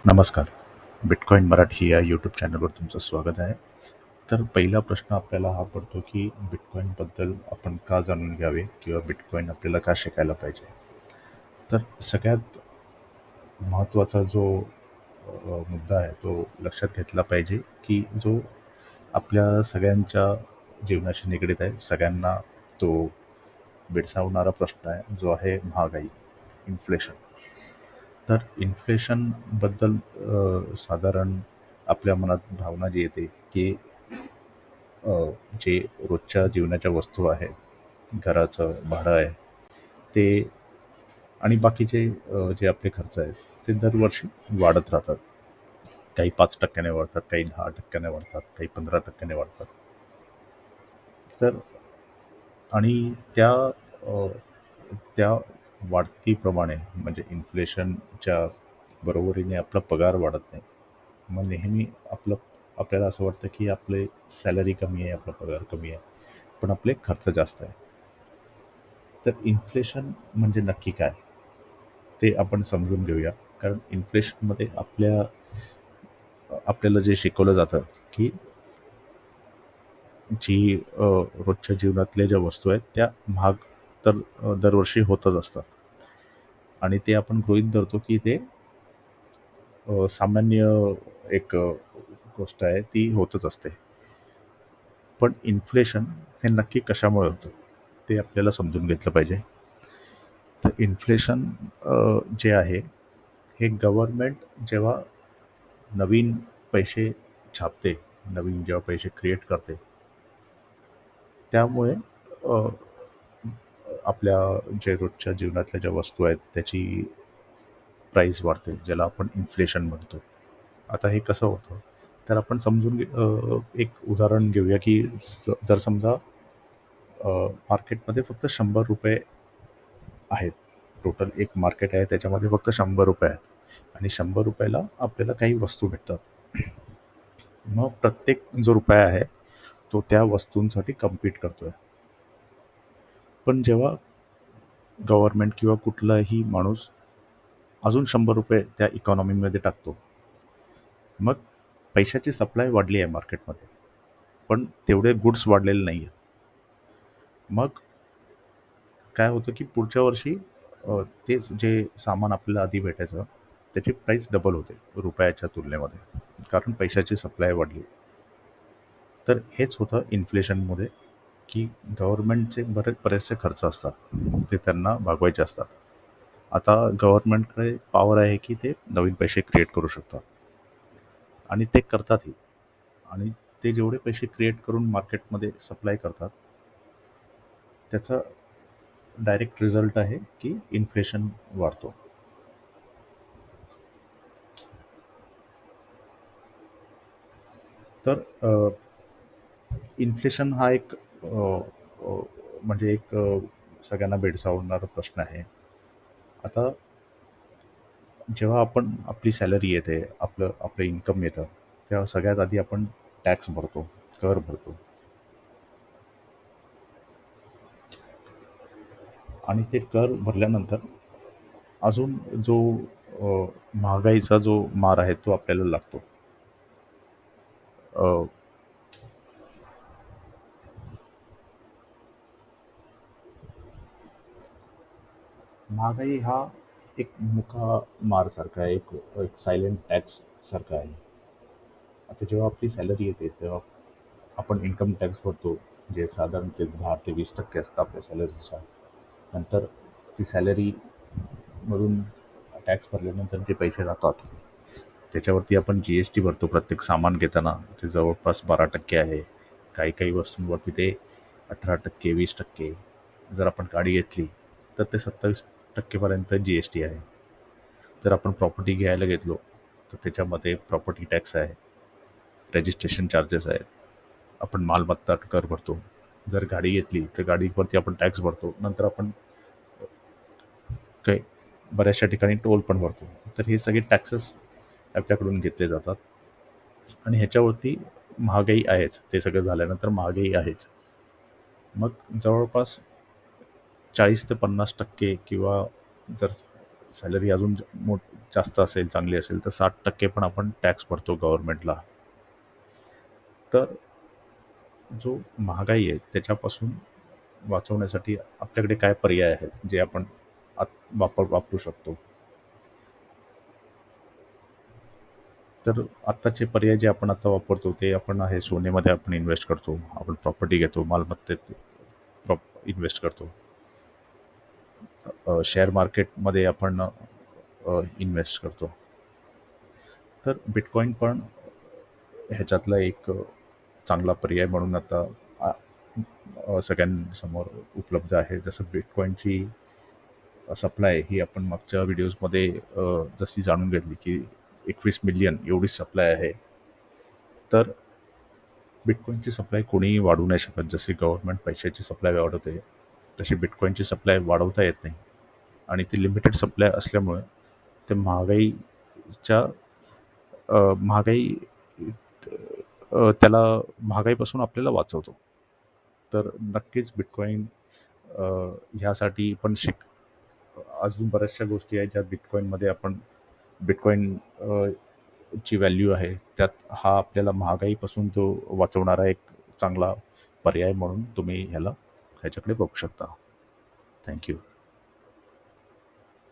नमस्कार. बिटकॉइन मराठी या यूट्यूब चॅनलवर तुमचं स्वागत आहे. तर पहिला प्रश्न आपल्याला हा पडतो, की बिटकॉइनबद्दल आपण का जाणून घ्यावे किंवा बिटकॉइन आपल्याला का शिकायला पाहिजे? तर सगळ्यात महत्त्वाचा जो मुद्दा आहे तो लक्षात घेतला पाहिजे, की जो आपल्या सगळ्यांच्या जीवनाशी निगडीत आहे. सगळ्यांना तो भेडसावणारा प्रश्न आहे, जो आहे महागाई, इन्फ्लेशन. तर इन्फ्लेशनबद्दल साधारण आपल्या मनात भावना जी येते, की अ, जे रोजच्या जीवनाच्या वस्तू आहेत, घराचं भाडं आहे, ते आणि बाकीचे जे आपले खर्च आहेत, ते दरवर्षी वाढत राहतात. काही 5% वाढतात, काही 10% वाढतात, काही 15% वाढतात. तर आणि अ, त्या वाढतीप्रमाणे म्हणजे इन्फ्लेशनच्या बरोबरीने आपला पगार वाढत नाही. मग नेहमी आपल्याला असं वाटतं, की आपले सॅलरी कमी आहे, आपला पगार कमी आहे, पण आपले खर्च जास्त आहे. तर इन्फ्लेशन म्हणजे नक्की काय? ते आपण समजून घेऊया. कारण इन्फ्लेशनमध्ये आपल्याला जे शिकवलं जातं, की रोजच्या जीवनातल्या ज्या वस्तू आहेत, त्या महाग तर दरवर्षी होतच असतात आणि ते आपण गृहीत धरतो, की ते सामान्य एक गोष्ट आहे, ती होतच असते. पण इन्फ्लेशन हे नक्की कशामुळे होतं, ते आपल्याला समजून घेतलं पाहिजे. तर इन्फ्लेशन जे आहे, हे गव्हर्नमेंट जेव्हा नवीन पैसे छापते, नवीन जेव्हा पैसे क्रिएट करते, त्यामुळे अ, आपल्या जे रोजच्या जीवनातल्या ज्या वस्तू आहेत, त्याची प्राईस वाढते, ज्याला आपण इन्फ्लेशन म्हणतो. आता हे कसं होतं, तर आपण एक उदाहरण घेऊया, की जर समजा मार्केटमध्ये फक्त ₹100 आहेत. टोटल एक मार्केट आहे, त्याच्यामध्ये फक्त ₹100 आहेत आणि ₹100 आपल्याला काही वस्तू भेटतात. मग प्रत्येक जो रुपया आहे, तो त्या वस्तूंसाठी कम्पीट करतोय. पण जेव्हा गव्हर्नमेंट किंवा कुठलाही माणूस अजून ₹100 त्या इकॉनॉमीमध्ये टाकतो, मग पैशाची सप्लाय वाढली आहे मार्केटमध्ये, पण तेवढे गुड्स वाढलेले नाही आहेत. मग काय होतं, की पुढच्या वर्षी तेच जे सामान आपल्याला आधी भेटायचं, त्याची प्राईस डबल होते रुपयाच्या तुलनेमध्ये. कारण पैशाची सप्लाय वाढली. तर हेच होतं इन्फ्लेशनमध्ये, की गव्हर्नमेंटचे बरेचसे खर्च असतात. ते त्यांना भागवायचे असतात. आता गव्हर्नमेंटकडे पॉवर आहे, की ते नवीन पैसे क्रिएट करू शकतात आणि ते करतातही. आणि ते जेवढे पैसे क्रिएट करून मार्केटमध्ये सप्लाय करतात, त्याचा डायरेक्ट रिझल्ट आहे, की इन्फ्लेशन वाढतो. तर इन्फ्लेशन हा एक म्हणजे सगळ्यांना भेडसावणारा प्रश्न आहे. आता जेव्हा आपली सॅलरी येते, आपलं इन्कम येतं, तेव्हा सगळ्यात आधी आपण टॅक्स भरतो, कर भरतो आणि ते कर भरल्यानंतर अजून जो महागाईचा जो मार आहे तो आपल्याला लागतो. अ, महागाई हा एक मुका मारसारखा आहे, एक सायलेंट टॅक्स सारखा आहे. आता जेव्हा आपली सॅलरी येते, तेव्हा आपण इन्कम टॅक्स भरतो, जे साधारण ते 10% ते 20% असतं आपल्या सॅलरीच्या. नंतर ती सॅलरीमधून टॅक्स भरल्यानंतर जे पैसे राहतात, त्याच्यावरती आपण जी-एस-टी भरतो प्रत्येक सामान घेताना. ते जवळपास 12% आहे. काही काही वस्तूंवरती ते 18%, 20%. जर आपण गाडी घेतली, तर ते 27% पर्यंत जी-एस-टी आहे. जर आपण प्रॉपर्टी घ्यायला घेतलो, तर त्याच्यामध्ये प्रॉपर्टी टॅक्स आहे, रजिस्ट्रेशन चार्जेस आहेत. आपण मालमत्ता कर भरतो. जर गाडी घेतली, तर गाडीवरती आपण टॅक्स भरतो. नंतर आपण काही बऱ्याचशा ठिकाणी टोल पण भरतो. तर हे सगळे टॅक्सेस आपल्याकडून घेतले जातात आणि ह्याच्यावरती महागाई आहेच. ते सगळं झाल्यानंतर महागाई आहेच. मग जवळपास 40% ते 50% किंवा जर सॅलरी अजून जास्त असेल, चांगली असेल तर 60% पण आपण टॅक्स भरतो गव्हर्नमेंटला. तर जो महागाई आहे त्याच्यापासून वाचवण्यासाठी आपल्याकडे काय पर्याय आहेत जे आपण वापरू शकतो. तर आत्ताचे पर्याय जे आपण आता वापरतो ते आपण आहे सोन्यामध्ये आपण इन्व्हेस्ट करतो, आपण प्रॉपर्टी घेतो, मालमत्तेत इन्व्हेस्ट करतो, शेअर मार्केटमध्ये आपण इन्व्हेस्ट करतो. तर बिटकॉईन पण ह्याच्यातला एक चांगला पर्याय म्हणून आता सगळ्यांसमोर उपलब्ध आहे. जसं बिटकॉईनची सप्लाय ही आपण मागच्या व्हिडिओजमध्ये जशी जाणून घेतली की 21 मिलियन एवढी सप्लाय आहे. तर बिटकॉईनची सप्लाय कोणीही वाढवू नाही शकत. जशी गव्हर्नमेंट पैशाची सप्लाय वाढवते तशी बिटकॉईनची सप्लाय वाढवता येत नाही आणि ती लिमिटेड सप्लाय असल्यामुळे ते महागाईच्या महागाई त्याला महागाईपासून आपल्याला वाचवतो. तर नक्कीच बिटकॉईन ह्यासाठी पण अजून बऱ्याचशा गोष्टी आहेत ज्या बिटकॉईनमध्ये आपण बिटकॉईन ची व्हॅल्यू आहे त्यात हा आपल्याला महागाईपासून तो वाचवणारा एक चांगला पर्याय म्हणून तुम्ही ह्याच्याकडे बघू शकता. थँक्यू.